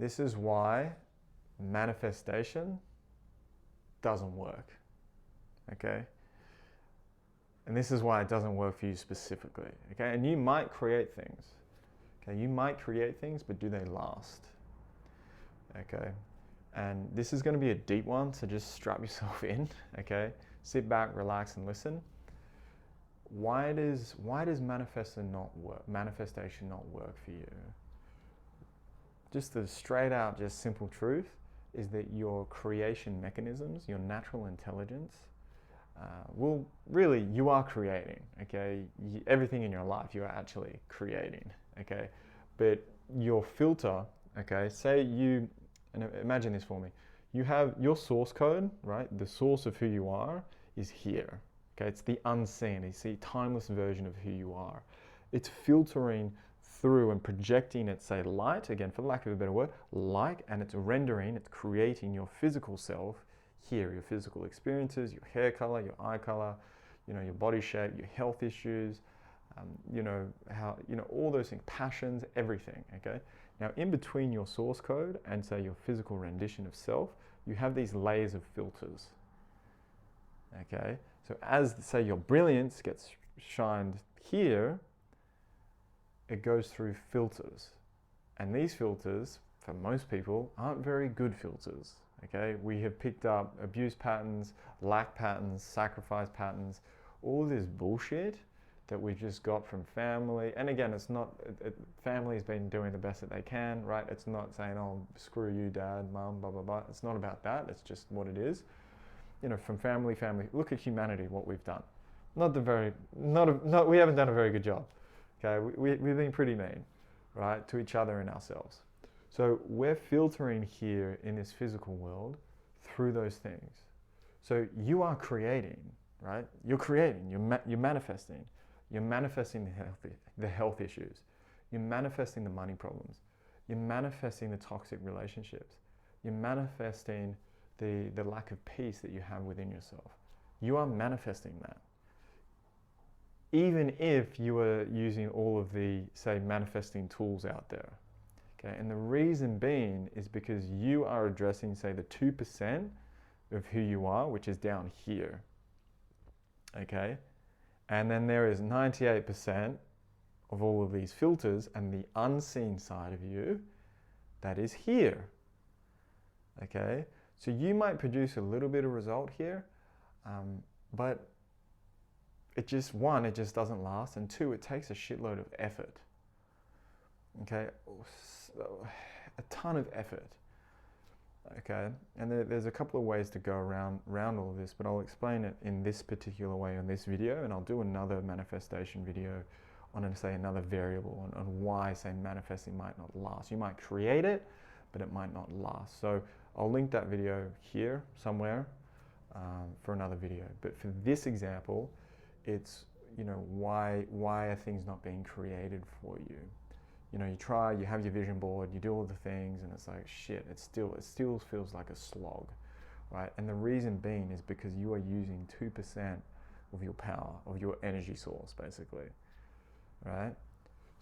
This is why manifestation doesn't work, okay? And this is why it doesn't work for you specifically, okay? And you might create things, okay? You might create things, but do they last, okay? And this is going to be a deep one, so just strap yourself in, okay? Sit back, relax, and listen. Why does manifestation not work for you? Just the straight out, just simple truth is that your creation mechanisms, your natural intelligence, you are creating, okay? Everything in your life you are actually creating, okay? But your filter, okay, and imagine this for me. You have your source code, right? The source of who you are is here, okay? It's the unseen, it's the timeless version of who you are. It's filtering through and projecting its, say, light, again, for lack of a better word, light, and it's rendering, it's creating your physical self here, your physical experiences, your hair color, your eye color, your body shape, your health issues, all those things, passions, everything, okay? Now, in between your source code and, say, your physical rendition of self, you have these layers of filters, okay? So as, say, your brilliance gets shined here, it goes through filters. And these filters, for most people, aren't very good filters, okay? We have picked up abuse patterns, lack patterns, sacrifice patterns, all this bullshit that we just got from family. And again, it's not, family's been doing the best that they can, right? It's not saying, oh, screw you, dad, mum, blah, blah, blah. It's not about that. It's just what it is. From family, look at humanity, what we've done. We haven't done a very good job. Okay, we've been pretty mean, right, to each other and ourselves. So we're filtering here in this physical world through those things. So you are creating, right? You're creating, you're manifesting. You're manifesting the health issues. You're manifesting the money problems. You're manifesting the toxic relationships. You're manifesting the lack of peace that you have within yourself. You are manifesting that. Even if you are using all of the, say, manifesting tools out there. Okay? And the reason being is because you are addressing, say, the 2% of who you are, which is down here. Okay? And then there is 98% of all of these filters and the unseen side of you that is here. Okay? So you might produce a little bit of result here, but it just doesn't last, and two, it takes a shitload of effort. Okay, a ton of effort. Okay, and there's a couple of ways to go around all of this, but I'll explain it in this particular way on this video, and I'll do another manifestation video on, say, another variable on why, say, manifesting might not last. You might create it, but it might not last. So I'll link that video here somewhere for another video. But for this example, it's, why are things not being created for you? You try, you have your vision board, you do all the things, and it's like, shit, it still feels like a slog, right? And the reason being is because you are using 2% of your power, of your energy source, basically, right?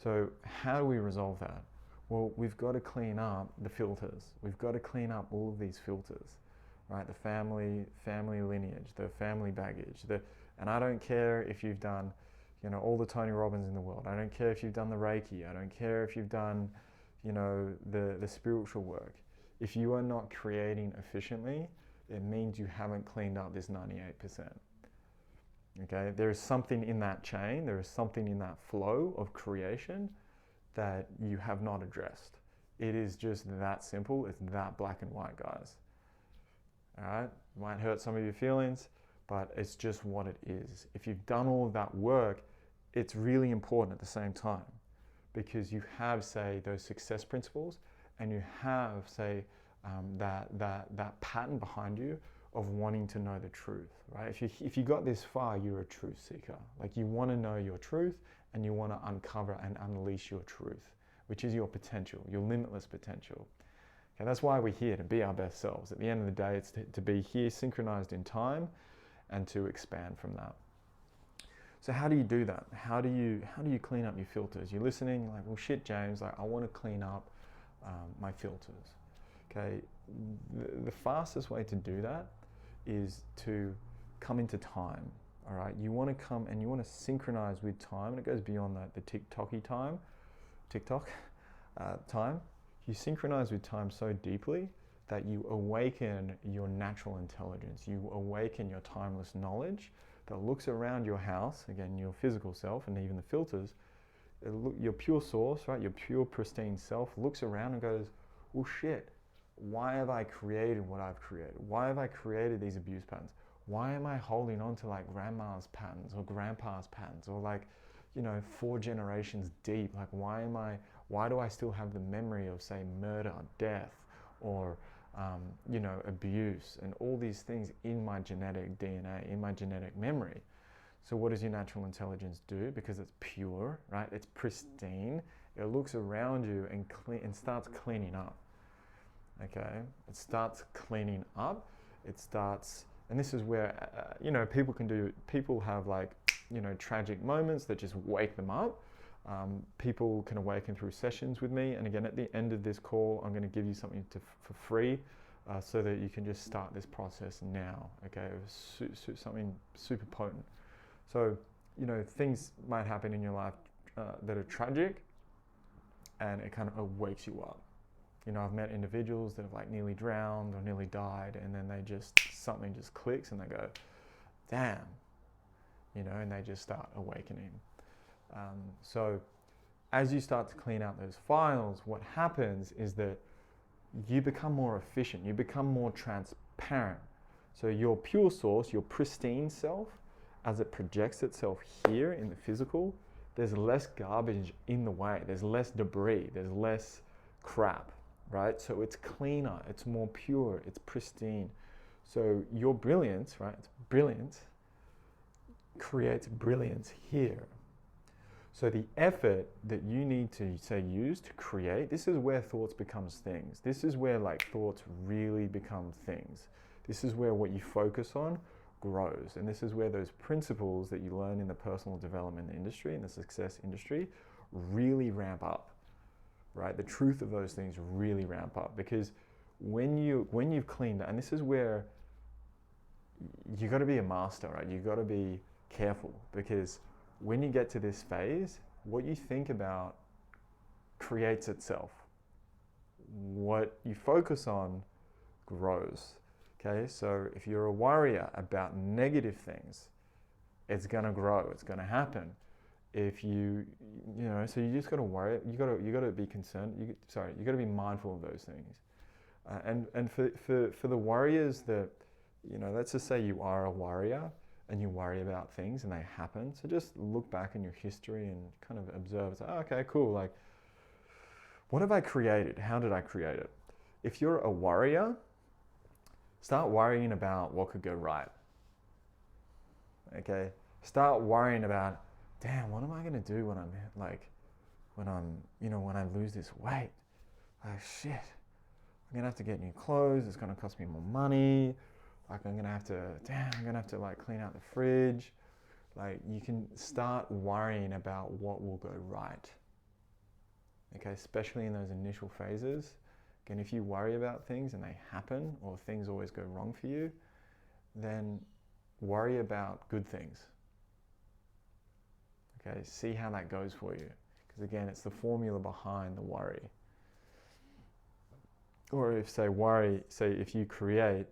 So how do we resolve that? Well, we've got to clean up the filters. We've got to clean up all of these filters, right? The family lineage, the family baggage, and I don't care if you've done, all the Tony Robbins in the world. I don't care if you've done the Reiki. I don't care if you've done, the spiritual work. If you are not creating efficiently, it means you haven't cleaned up this 98%. Okay, there is something in that chain, there is something in that flow of creation that you have not addressed. It is just that simple. It's that black and white, guys. All right, it might hurt some of your feelings, but it's just what it is. If you've done all of that work, it's really important at the same time, because you have, say, those success principles, and you have, say, that pattern behind you of wanting to know the truth, right? If you got this far, you're a truth seeker. Like, you want to know your truth, and you want to uncover and unleash your truth, which is your potential, your limitless potential. Okay, that's why we're here, to be our best selves. At the end of the day, it's to be here synchronized in time and to expand from that. So how do you do that? How do you clean up your filters? You're listening, you're like, well, shit, James, like, I want to clean up my filters. Okay, the fastest way to do that is to come into time. All right, you want to come and you want to synchronize with time, and it goes beyond the TikTok time. You synchronize with time so deeply that you awaken your natural intelligence. You awaken your timeless knowledge that looks around your house, again, your physical self and even the filters. Your pure source, right? Your pure pristine self looks around and goes, well, shit, why have I created what I've created? Why have I created these abuse patterns? Why am I holding on to like grandma's patterns or grandpa's patterns or like, 4 generations deep? Like, why do I still have the memory of, say, murder, death, or, abuse, and all these things in my genetic DNA, in my genetic memory? So what does your natural intelligence do? Because it's pure, right? It's pristine. It looks around you and starts cleaning up. Okay, it starts cleaning up. It starts, and this is where people have like, tragic moments that just wake them up. People can awaken through sessions with me, and again, at the end of this call, I'm going to give you something for free, so that you can just start this process now. Okay, something super potent. So, things might happen in your life that are tragic, and it kind of wakes you up. I've met individuals that have like nearly drowned or nearly died, and then something just clicks and they go, damn, and they just start awakening. So as you start to clean out those files, what happens is that you become more efficient, you become more transparent. So your pure source, your pristine self, as it projects itself here in the physical, there's less garbage in the way, there's less debris, there's less crap, right? So it's cleaner, it's more pure, it's pristine. So your brilliance, right? It's brilliance, creates brilliance here. So the effort that you need to, use to create, this is where thoughts becomes things. This is where like thoughts really become things. This is where what you focus on grows. And this is where those principles that you learn in the personal development industry, in the success industry, really ramp up, right? The truth of those things really ramp up, because when you've cleaned that, and this is where you got to be a master, right? You got to be careful, because when you get to this phase, what you think about creates itself. What you focus on grows. Okay, so if you're a worrier about negative things, it's gonna grow, it's gonna happen. If you so you just gotta worry, you gotta be concerned, you gotta be mindful of those things. And for the warriors that, let's just say you are a warrior and you worry about things and they happen. So just look back in your history and kind of observe, say, oh, okay, cool, like, what have I created? How did I create it? If you're a warrior, start worrying about what could go right. Okay? Start worrying about, damn, what am I gonna do when I lose this weight? Oh shit. I'm gonna have to get new clothes, it's gonna cost me more money. Like I'm gonna have to like clean out the fridge. Like you can start worrying about what will go right. Okay, especially in those initial phases. Again, if you worry about things and they happen, or things always go wrong for you, then worry about good things. Okay, see how that goes for you. Because again, it's the formula behind the worry. Or if you create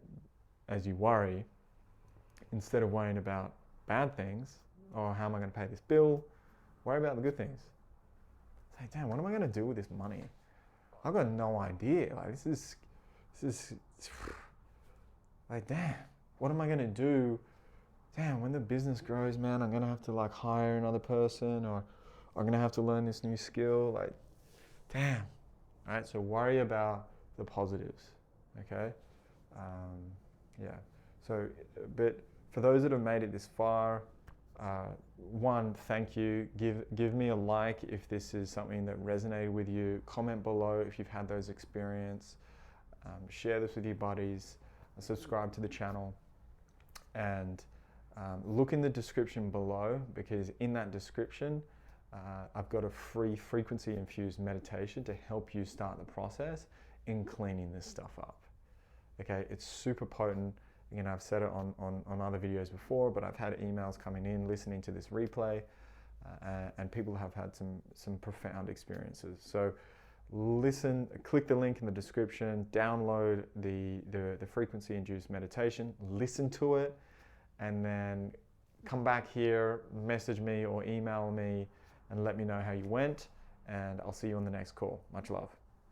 as you worry, instead of worrying about bad things, or how am I going to pay this bill, worry about the good things. Say, damn, what am I going to do with this money? I've got no idea. Like this is like, damn, what am I going to do? Damn, when the business grows, man, I'm going to have to like hire another person, or I'm going to have to learn this new skill. Like, damn. All right, so worry about the positives, okay? Yeah, so, but for those that have made it this far, one, thank you. Give me a like if this is something that resonated with you. Comment below if you've had those experiences. Share this with your buddies. Subscribe to the channel. And look in the description below, because in that description, I've got a free frequency infused meditation to help you start the process in cleaning this stuff up. Okay, it's super potent. Again, I've said it on other videos before, but I've had emails coming in listening to this replay, and people have had some profound experiences. So listen, click the link in the description, download the frequency induced meditation, listen to it, and then come back here, message me or email me and let me know how you went, and I'll see you on the next call. Much love.